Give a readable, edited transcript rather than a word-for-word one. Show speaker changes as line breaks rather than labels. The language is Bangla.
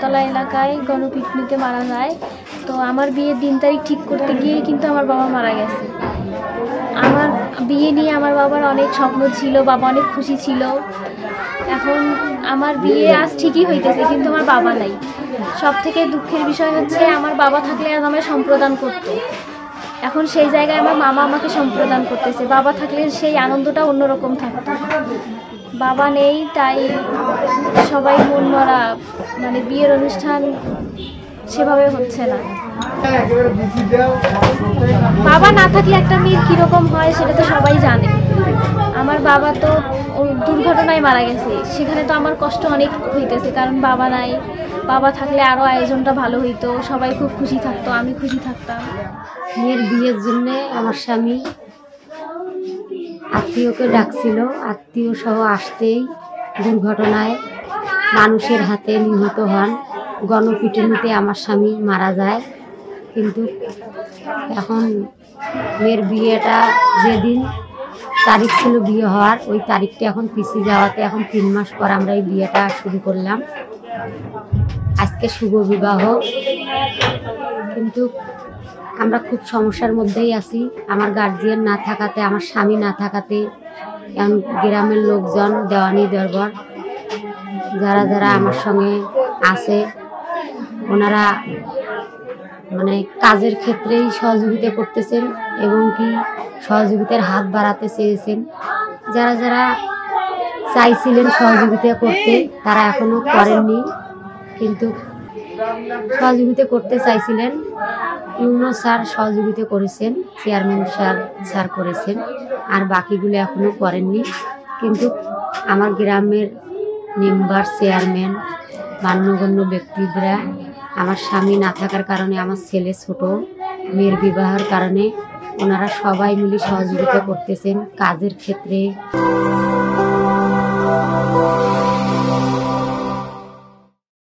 বটতলা এলাকায় গণপিটুনিতে মারা যায়। তো আমার বিয়ের দিন তারিখ ঠিক করতে গিয়ে কিন্তু আমার বাবা মারা গেছে। আমার বিয়ে নিয়ে আমার বাবার অনেক স্বপ্ন ছিল, বাবা অনেক খুশি ছিল। এখন আমার বিয়ে আজ ঠিকই হইতেছে, কিন্তু আমার বাবা নাই। সব থেকে দুঃখের বিষয় হচ্ছে আমার বাবা থাকলে আজ আমায় সম্প্রদান করতো। এখন সেই জায়গায় আমার মামা আমাকে সম্প্রদান করতেছে। বাবা থাকলে সেই আনন্দটা অন্যরকম থাকতো। বাবা নেই, তাই সবাই মন মরা, মানে বিয়ের অনুষ্ঠান সেভাবে হচ্ছে না। বাবা না থাকলে একটা মেয়ের কীরকম হয় সেটা তো সবাই জানে। আমার বাবা তো দুর্ঘটনায় মারা গেছে, সেখানে তো আমার কষ্ট অনেক হইতেছে, কারণ বাবা নাই। বাবা থাকলে আরও আয়োজনটা ভালো হইতো, সবাই খুব খুশি থাকতো, আমি খুশি থাকতাম।
মেয়ের বিয়ের জন্যে আমার স্বামী আত্মীয়কে ডাকছিল, আত্মীয় সহ আসতেই দুর্ঘটনায় মানুষের হাতে নিহত হন। গণপিটুনিতে আমার স্বামী মারা যায়। কিন্তু এখন মেয়ের বিয়েটা যেদিন তারিখ ছিল বিয়ে হওয়ার, ওই তারিখটা এখন পিছিয়ে যাওয়াতে এখন 3 মাস পর আমরা এই বিয়েটা শুরু করলাম। আজকে শুভ বিবাহ, কিন্তু আমরা খুব সমস্যার মধ্যেই আছি। আমার গার্জিয়ান না থাকাতে, আমার স্বামী না থাকাতে, এখন গ্রামের লোকজন, দেওয়ানি দরবার যারা যারা আমার সঙ্গে আছে, ওনারা মানে কাজের ক্ষেত্রেই সহযোগিতা করতেছেন এবং কি সহযোগিতার হাত বাড়াতে চেয়েছেন। যারা যারা চাইছিলেন সহযোগিতা করতে, তারা এখনো করেননি, কিন্তু সহযোগিতা করতে চাইছিলেন। ইউনো স্যার সহযোগিতা করেছেন, চেয়ারম্যান স্যার করেছেন, আর বাকিগুলো এখনো করেননি। কিন্তু আমার গ্রামের মেম্বার, চেয়ারম্যান, মান্যগণ্য ব্যক্তিরা, আমার স্বামী না থাকার কারণে, আমার ছেলে ছোট, মেয়ের বিবাহের কারণে ওনারা সবাই মিলে সহযোগিতা করতেছেন কাজের ক্ষেত্রে।